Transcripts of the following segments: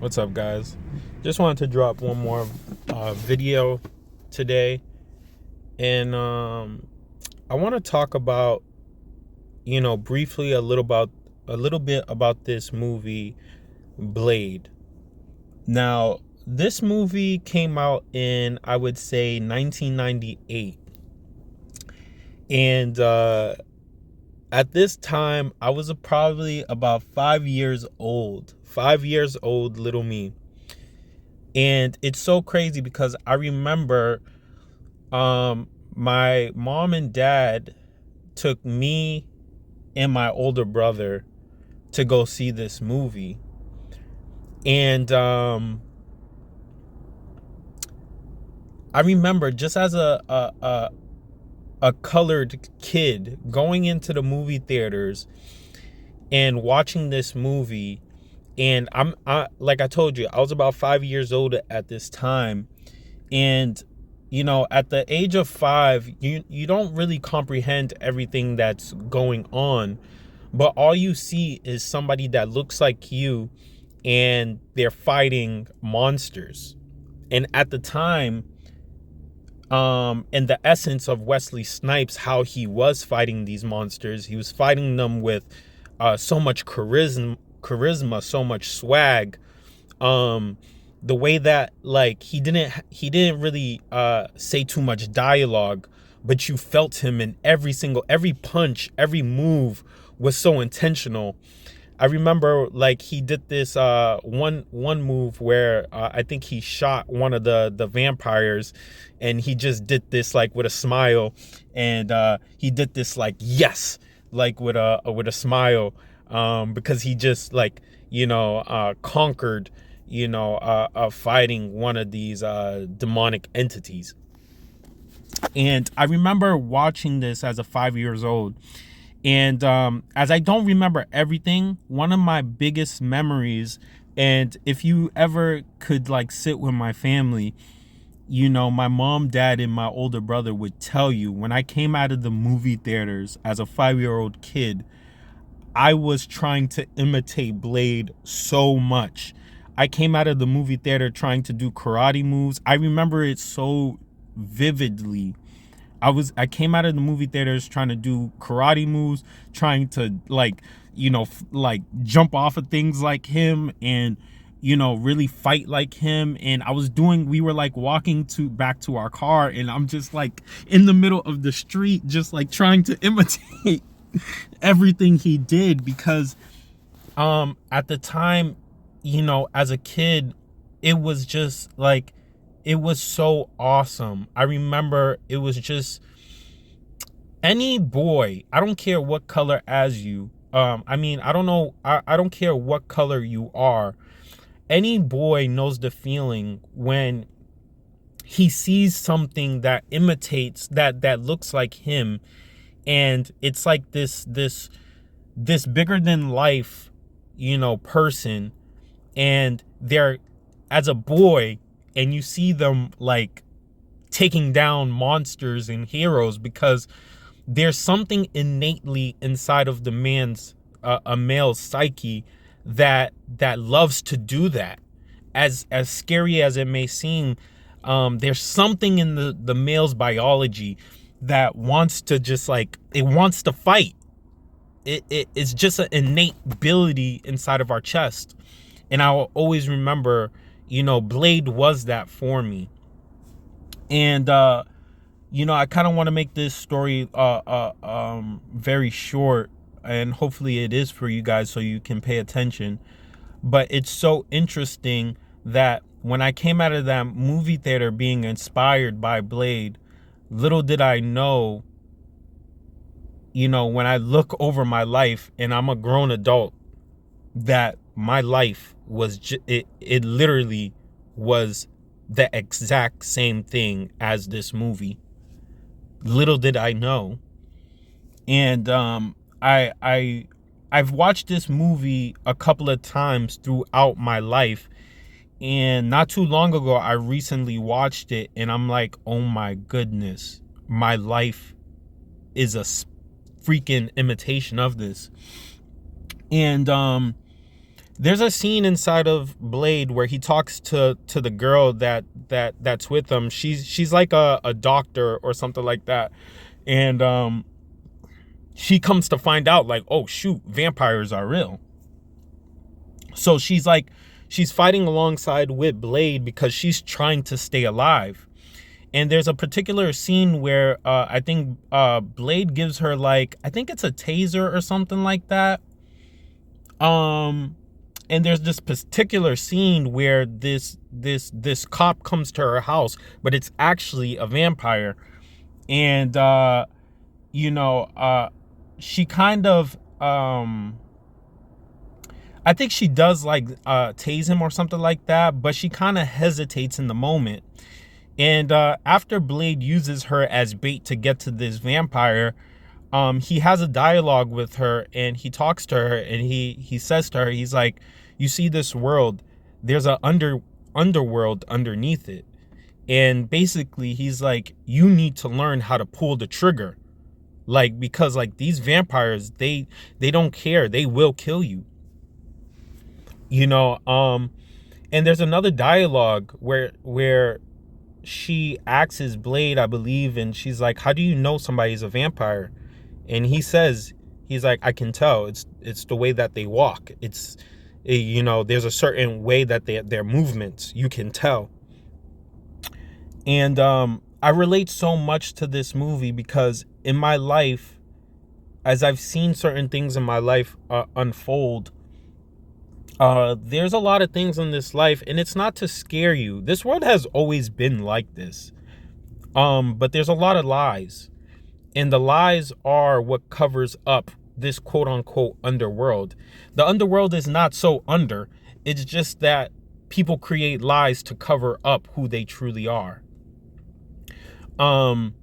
What's up, guys? Just wanted to drop one more video today, and I want to talk about, briefly a little bit about this movie, Blade. Now, this movie came out in, I would say, 1998, and at this time, I was probably about 5 years old. 5 years old, little me. And it's so crazy because I remember my mom and dad took me and my older brother to go see this movie. And I remember, just as a colored kid, going into the movie theaters and watching this movie. And like I told you, I was about 5 years old at this time. And at the age of 5, you don't really comprehend everything that's going on, but all you see is somebody that looks like you, and they're fighting monsters. And at the time, in the essence of Wesley Snipes, how he was fighting these monsters, he was fighting them with so much charisma, so much swag. The way that, like, he didn't really say too much dialogue, but you felt him in every punch, every move was so intentional. I remember, like, he did this one move where I think he shot one of the vampires, and he just did this like with a smile, and he did this like yes, like with a smile, because he just, like, conquered, fighting one of these demonic entities. And I remember watching this as a 5 years old. And as I don't remember everything, one of my biggest memories, and if you ever could, like, sit with my family, my mom, dad, and my older brother would tell you, when I came out of the movie theaters as a 5-year-old kid, I was trying to imitate Blade so much. I came out of the movie theater trying to do karate moves. I remember it so vividly. I came out of the movie theaters trying to do karate moves, trying to, like, like jump off of things like him, and really fight like him. And we were like walking back to our car, and I'm just like in the middle of the street, just like trying to imitate everything he did, because at the time, as a kid, it was just like, it was so awesome. I remember it was just, any boy, I don't care what color as you, I don't know, I don't care what color you are, any boy knows the feeling when he sees something that imitates, that looks like him, and it's like this bigger than life, person, and they're, as a boy, and you see them, like, taking down monsters and heroes, because there's something innately inside of a male's psyche that loves to do that. As scary as it may seem, there's something in the male's biology that wants to just, like, it wants to fight. It's just an innate ability inside of our chest. And I'll always remember, Blade was that for me. And I kind of want to make this story very short, and hopefully it is for you guys so you can pay attention. But it's so interesting that when I came out of that movie theater being inspired by Blade, little did I know, when I look over my life and I'm a grown adult, that my life was it literally was the exact same thing as this movie. Little did I know. And I've watched this movie a couple of times throughout my life, and not too long ago I recently watched it, and I'm like, oh my goodness, my life is a freaking imitation of this. And There's a scene inside of Blade where he talks to the girl that's with him. She's like a doctor or something like that. And she comes to find out, like, oh shoot, vampires are real. So she's fighting alongside with Blade because she's trying to stay alive. And there's a particular scene where I think Blade gives her, like, I think it's a taser or something like that. And there's this particular scene where this cop comes to her house, but it's actually a vampire. And she kind of I think she does, like, tase him or something like that, but she kind of hesitates in the moment. And after Blade uses her as bait to get to this vampire, he has a dialogue with her, and he talks to her, and he says to her, he's like, you see this world, there's a underworld underneath it. And basically he's like, you need to learn how to pull the trigger. Like, because, like, these vampires, they don't care. They will kill you. And there's another dialogue where she asks Blade, I believe, and she's like, how do you know somebody's a vampire? And he's like, I can tell. It's the way that they walk. It's, there's a certain way that their movements, you can tell. And I relate so much to this movie because in my life, as I've seen certain things in my life unfold, there's a lot of things in this life, and it's not to scare you. This world has always been like this. But there's a lot of lies. And the lies are what covers up this quote unquote underworld. The underworld is not so under. It's just that people create lies to cover up who they truly are. And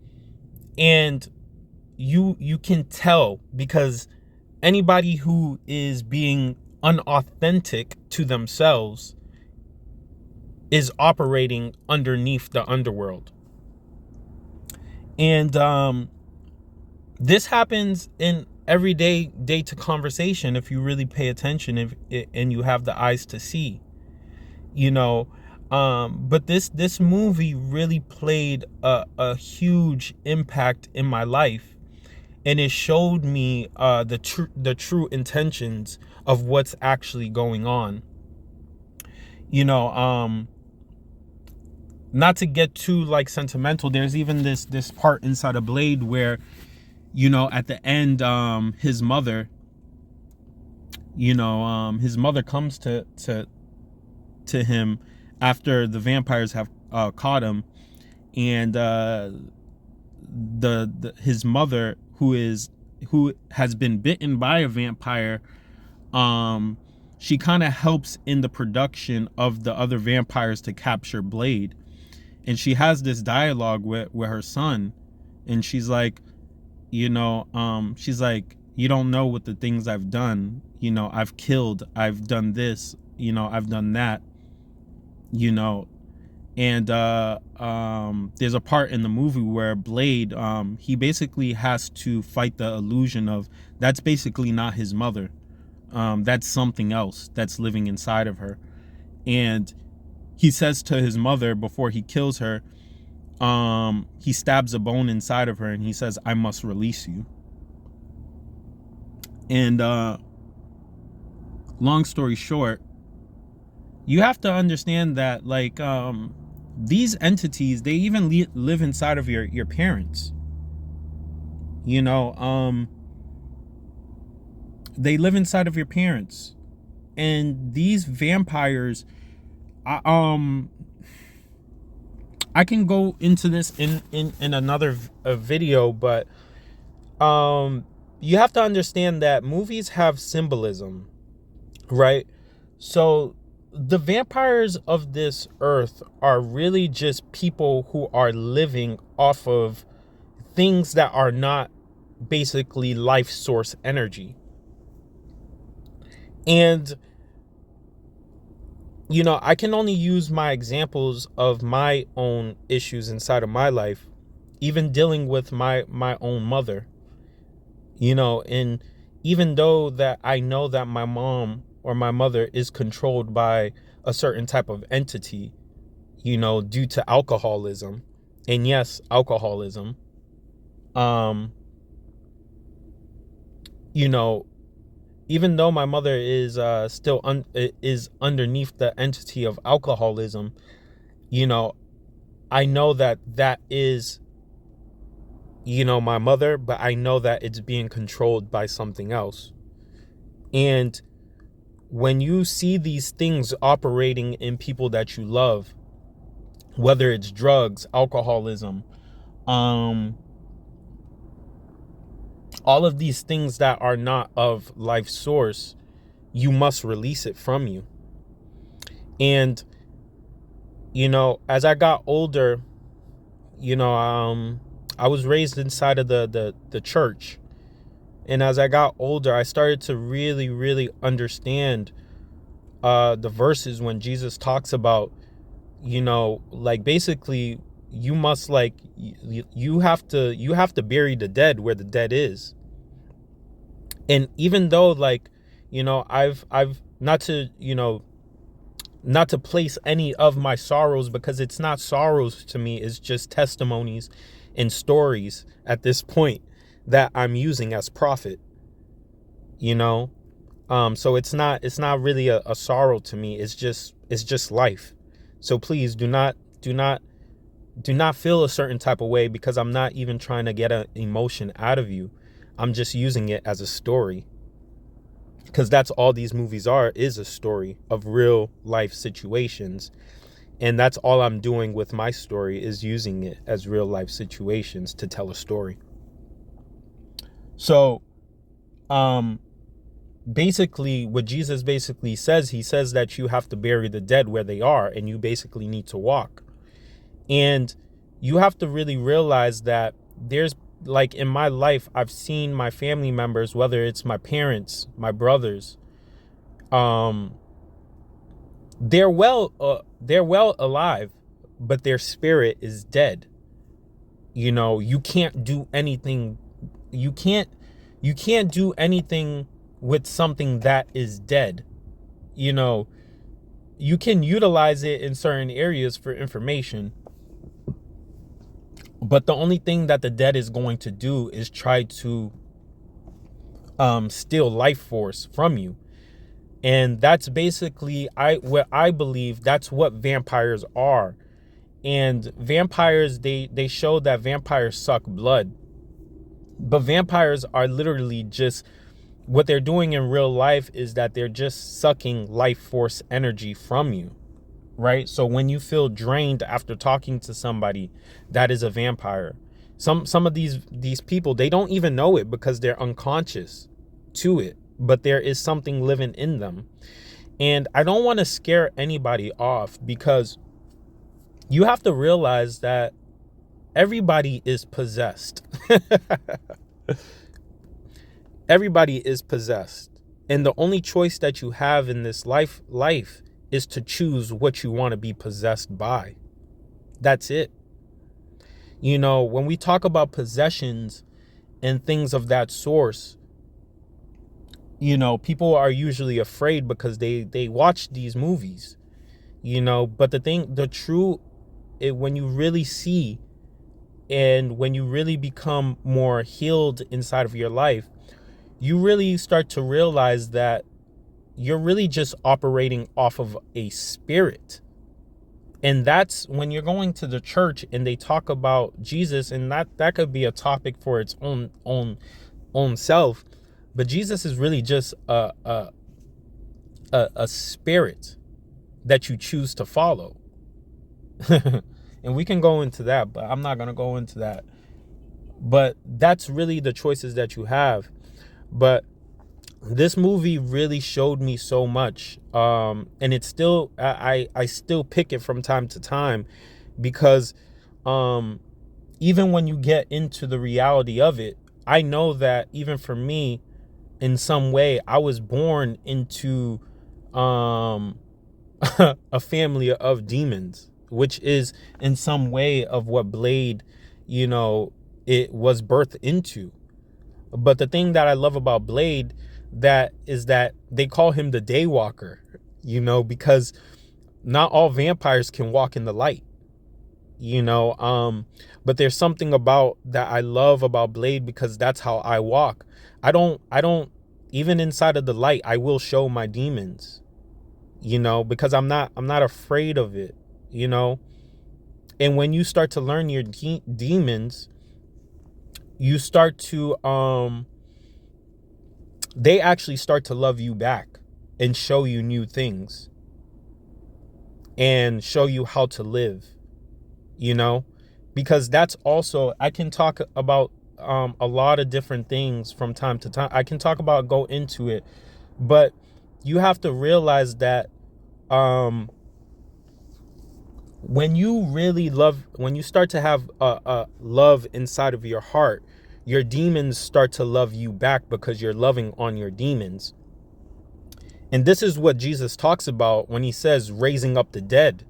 you can tell because anybody who is being unauthentic to themselves is operating underneath the underworld. And this happens in everyday to conversation if you really pay attention and you have the eyes to see, but this movie really played a huge impact in my life, and it showed me the true intentions of what's actually going on. Not to get too, like, sentimental, there's even this part inside of Blade where, at the end, his mother comes to him after the vampires have caught him, and his mother, who has been bitten by a vampire, she kind of helps in the production of the other vampires to capture Blade. And she has this dialogue with her son, and she's like, you don't know what the things I've done. I've killed, I've done this, I've done that, and there's a part in the movie where Blade, he basically has to fight the illusion of that's basically not his mother. That's something else that's living inside of her. And he says to his mother before he kills her, he stabs a bone inside of her and he says, I must release you. And long story short, you have to understand that, like, these entities, they even live inside of your parents. They live inside of your parents. And these vampires, I can go into this in another video, but you have to understand that movies have symbolism, right? So the vampires of this earth are really just people who are living off of things that are not basically life source energy. And I can only use my examples of my own issues inside of my life, even dealing with my own mother, and even though that I know that my mom or my mother is controlled by a certain type of entity, due to alcoholism. And yes, alcoholism. Um, you know, Even though my mother is still is underneath the entity of alcoholism, you know, I know that is, my mother, but I know that it's being controlled by something else. And when you see these things operating in people that you love, whether it's drugs, alcoholism, um, all of these things that are not of life source, you must release it from you. And, as I got older, I was raised inside of the church. And as I got older, I started to really, really understand the verses when Jesus talks about, like basically you must you have to bury the dead where the dead is. And even though I've not to place any of my sorrows, because it's not sorrows to me, it's just testimonies and stories at this point that I'm using as prophet, so it's not really a sorrow to me. It's just life. So please do not feel a certain type of way, because I'm not even trying to get an emotion out of you. I'm just using it as a story, because that's all these movies are, is a story of real life situations. And that's all I'm doing with my story, is using it as real life situations to tell a story. So basically what Jesus basically says, he says that you have to bury the dead where they are, and you basically need to walk. And you have to really realize that there's, like, in my life, I've seen my family members, whether it's my parents, my brothers, they're well alive, but their spirit is dead. You can't do anything. You can't do anything with something that is dead. You can utilize it in certain areas for information, but the only thing that the dead is going to do is try to steal life force from you. And that's basically what I believe that's what vampires are. And vampires, they show that vampires suck blood. But vampires are literally just, what they're doing in real life is that they're just sucking life force energy from you. Right? So when you feel drained after talking to somebody, that is a vampire. Some of these people, they don't even know it because they're unconscious to it, but there is something living in them. And I don't want to scare anybody off, because you have to realize that everybody is possessed. Everybody is possessed. And the only choice that you have in this life is to choose what you want to be possessed by. That's it. When we talk about possessions and things of that source, people are usually afraid because they watch these movies, but when you really see, and when you really become more healed inside of your life, you really start to realize that you're really just operating off of a spirit. And that's when you're going to the church and they talk about Jesus, and that could be a topic for its own self. But Jesus is really just a spirit that you choose to follow. And we can go into that, but I'm not going to go into that. But that's really the choices that you have. But this movie really showed me so much, and it's still, I still pick it from time to time, because even when you get into the reality of it, I know that even for me, in some way, I was born into a family of demons, which is in some way of what Blade, it was birthed into. But the thing that I love about Blade, that they call him the Daywalker, because not all vampires can walk in the light, but there's something about that I love about Blade, because that's how I walk. I don't even inside of the light, I will show my demons, because I'm not afraid of it, and when you start to learn your demons, you start to they actually start to love you back and show you new things and show you how to live, because that's also, I can talk about a lot of different things from time to time. I can talk about, go into it, but you have to realize that when you really love, when you start to have a love inside of your heart, your demons start to love you back because you're loving on your demons. And this is what Jesus talks about when he says raising up the dead.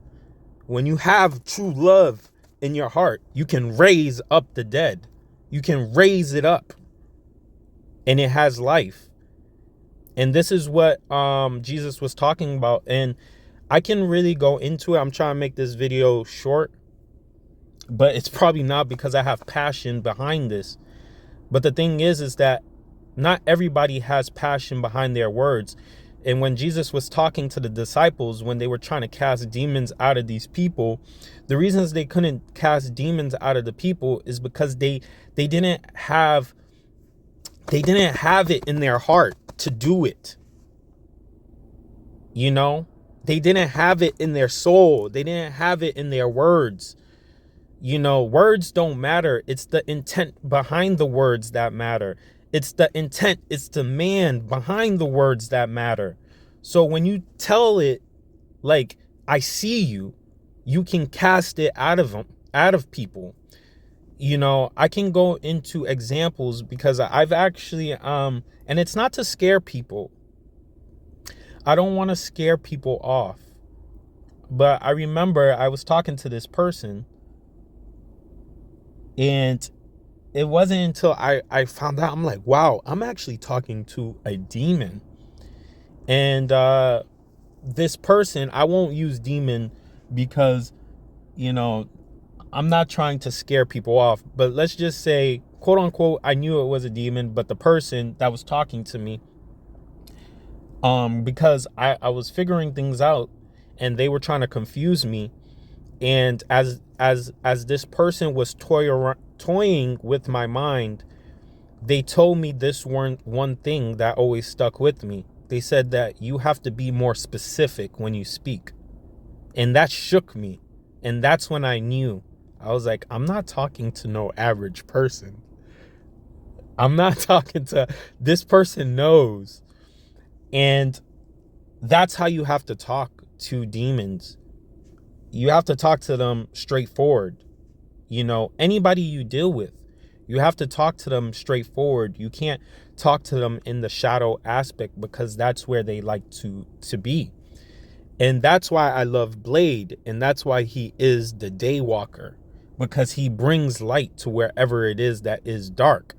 When you have true love in your heart, you can raise up the dead. You can raise it up, and it has life. And this is what Jesus was talking about. And I can really go into it. I'm trying to make this video short, but it's probably not, because I have passion behind this. But the thing is that not everybody has passion behind their words. And when Jesus was talking to the disciples, when they were trying to cast demons out of these people, the reasons they couldn't cast demons out of the people is because they didn't have it in their heart to do it. They didn't have it in their soul. They didn't have it in their words. Words don't matter. It's the intent behind the words that matter. It's the intent. It's the man behind the words that matter. So when you tell it, like, I see you, you can cast it out of people. I can go into examples, because I've actually, and it's not to scare people. I don't want to scare people off. But I remember I was talking to this person, and it wasn't until I found out, I'm like, wow, I'm actually talking to a demon. And this person, I won't use demon because, I'm not trying to scare people off. But let's just say, quote unquote, I knew it was a demon, but the person that was talking to me, because I was figuring things out, and they were trying to confuse me. And as this person was toying with my mind, they told me this one thing that always stuck with me. They said that you have to be more specific when you speak. And that shook me. And that's when I knew. I was like, I'm not talking to no average person. I'm not talking to, this person knows. And that's how you have to talk to demons. You have to talk to them straightforward. Anybody you deal with, you have to talk to them straightforward. You can't talk to them in the shadow aspect, because that's where they like to be. And that's why I love Blade. And that's why he is the Daywalker, because he brings light to wherever it is that is dark.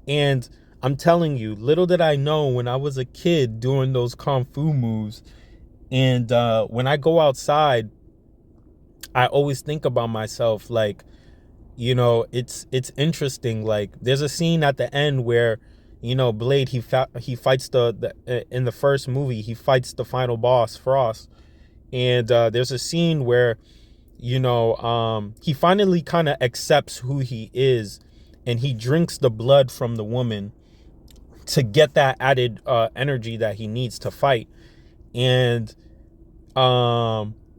And I'm telling you, little did I know when I was a kid doing those kung fu moves, and when I go outside, I always think about myself, like, it's interesting. Like, there's a scene at the end where, Blade, he fights the in the first movie, he fights the final boss, Frost. And there's a scene where, he finally kind of accepts who he is, and he drinks the blood from the woman to get that added energy that he needs to fight. And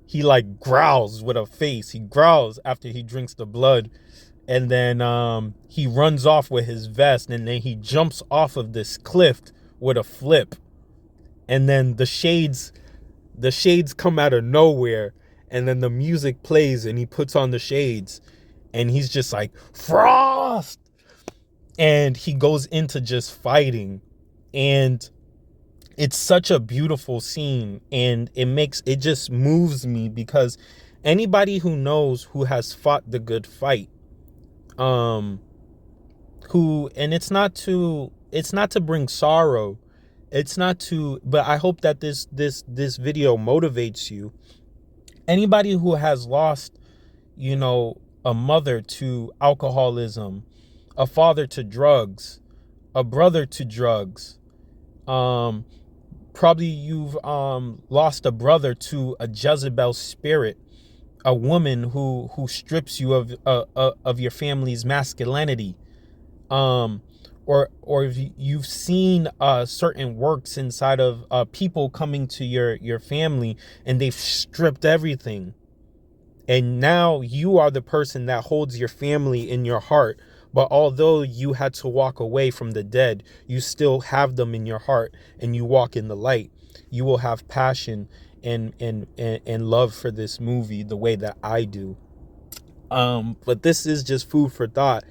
he like growls with a face. He growls after he drinks the blood. And then he runs off with his vest, and then he jumps off of this cliff with a flip. And then the shades come out of nowhere, and then the music plays, and he puts on the shades, and he's just like, Frost! And he goes into just fighting. And it's such a beautiful scene, and it just moves me, because anybody who knows, who has fought the good fight, and it's not to bring sorrow, it's not to, but I hope that this video motivates you. Anybody who has lost, you know, a mother to alcoholism, a father to drugs, a brother to drugs, probably you've lost a brother to a Jezebel spirit, a woman who strips you of your family's masculinity, or if you've seen certain works inside of people coming to your family and they've stripped everything, and now you are the person that holds your family in your heart. But although you had to walk away from the dead, you still have them in your heart and you walk in the light. You will have passion and love for this movie the way that I do. But this is just food for thought.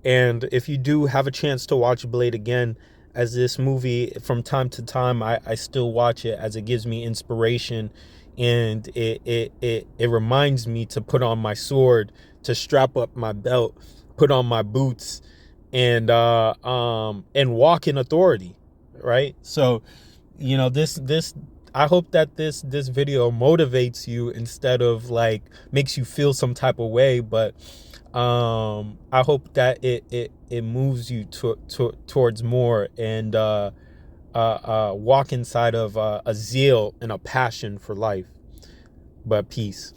And if you do have a chance to watch Blade again, as this movie, from time to time, I still watch it as it gives me inspiration, and it reminds me to put on my sword, to strap up my belt, put on my boots, and walk in authority, right? So, you know, this I hope that this video motivates you instead of like makes you feel some type of way, but I hope that it moves you towards more, and walk inside of a zeal and a passion for life. But peace.